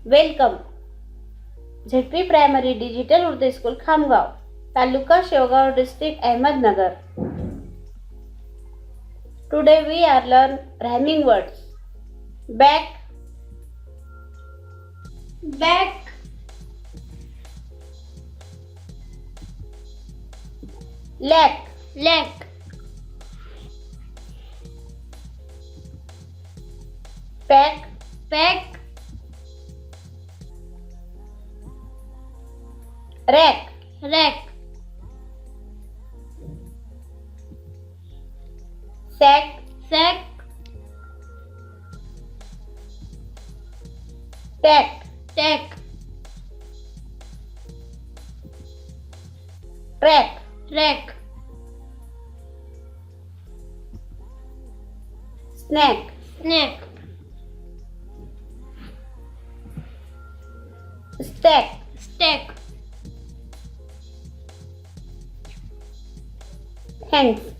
Welcome. ZP primary digital Urdu school Khamgaon, taluka Shevgaon, district Ahmednagar. Today we are learn rhyming words. Back, back, lack, lack, pack, pack, rack, rack, sack, sack, tack, tack, track, track, snack, snack, stack. stack. Thanks.